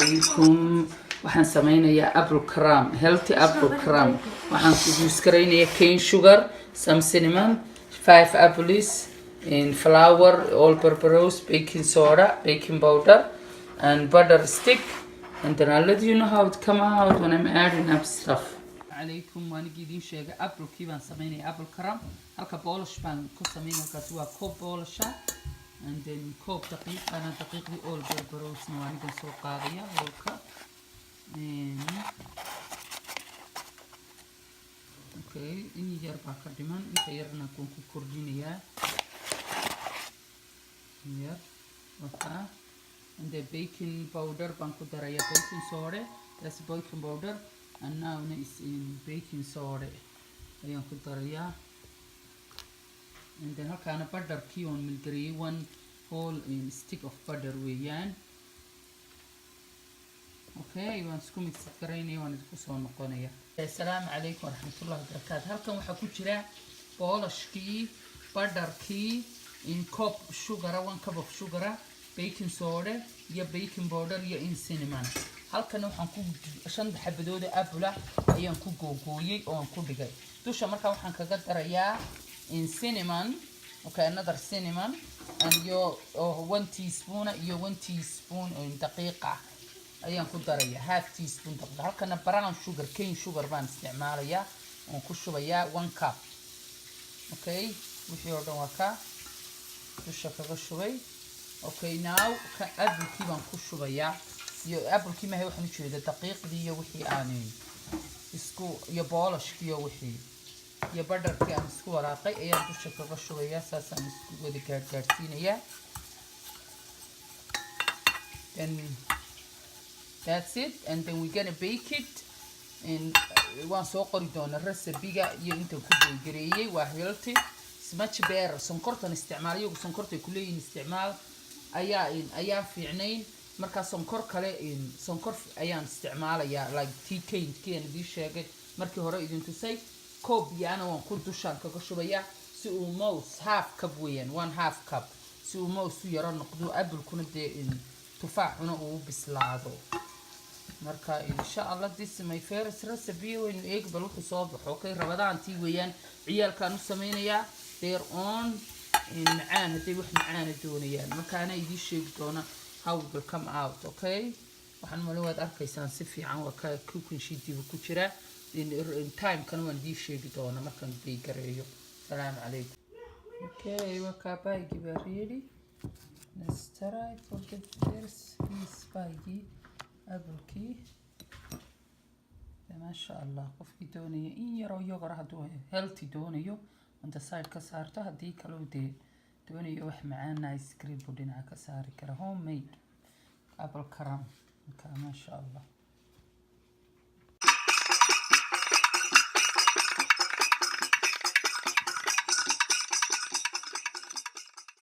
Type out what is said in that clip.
عليكم. waxaan samaynayaa apple crumb, healthy apple crumb. waxaan ku use garaynayaa cane sugar, some cinnamon, 5 apples, in flour, all purpose, baking soda, baking powder, and butter stick. And then I'll let you know how it come out when I'm adding up stuff. عليكم waan idin sheegay apple kii baan sameynay apple crumb halka polish baan ku sameynay kaas waa koob polish and then koob daqiiq ana daqiiqdii all purpose waan idin soo qaadaya holka okay in yar baa ka dhiman inta yarna ku kordhinaya yar wata and the baking powder baan ku daraya baking soda that's baking powder. And now it's in baking soda. Ayaan ku daraya. And then halkaana butter kii on milgariyay 1 whole stick of butter weeyaan. Okay, waan isku mix garaynaya waan isku soo noqonaya. Assalaamu calaykum waraxmatullaahi wabarakaatuh. Halkan waxa ku jira polishkii, butterkii, in cup sugar, 1 cup of sugar, baking soda, iyo baking powder iyo cinnamon. halkan waxaan ku 5 xabadood apple ayaan ku googooyay oo aan ku dhigay dusha marka waxaan kaga darayaa cinnamon okay another cinnamon and your 1 teaspoon iyo 1 teaspoon daqiiqa ayaan ku darayaa half teaspoon daqiiqa halkana brown sugar cane sugar baan isticmaalayaa oo ku shubayaa 1 cup okay wixii oo dhan waa ka dusha kaga shubay okay now ka apple kii baan ku shubayaa iyo apple kii ma hay waxaan u jeedaa daqiiqdii iyo wixii aan isku iyo polish iyo wixii iyo butter kii aan isku walaaqay ayaan dusha kaga shubayaa saasaan isku wada gaarsiinayaa and that's it and then we're gonna bake it in waan soo qori doonaa recipe-ga iyo inta ku gareeyay waa healthy much better sonkortan isticmaalayo sonkorta ku leeyin isticmaal ayaa fiicnayn marka sonkor kale sonkor ayaan isticmaalayaa like tea cake di sheegay markii hore idin tusay koob yaana waan ku dushaan kaga shubayaa si uu mouse half cup weeyaan 1/2 cup si uu mouse yaro noqdo apple kuna tufaaxuna uu bislaado marka insha Allah this is my first recipe when egg bal wuxuu soo baxo kay rabadaantii weeyaan ciyaalkaan u sameeynayaa their own macaan hadii wax macaan doonayaan marka ana idin sheegi doona how it will come out okay waxaan malawaad arkaysaan si fiican waa ka cooking sheet ku jira in time kan waan idin sheegi doona markaan bay gareeyo salaam calaykum okay waa ka baygi ready let's try for the first piece baygi apple key ما شاء الله qofkii doonaya in yar oo yogurt haduu healthy doonayo on the side ka saarto hadii kale uu doonayo wax macaan ice cream budina ka saari kara homemade apple crumb ما شاء الله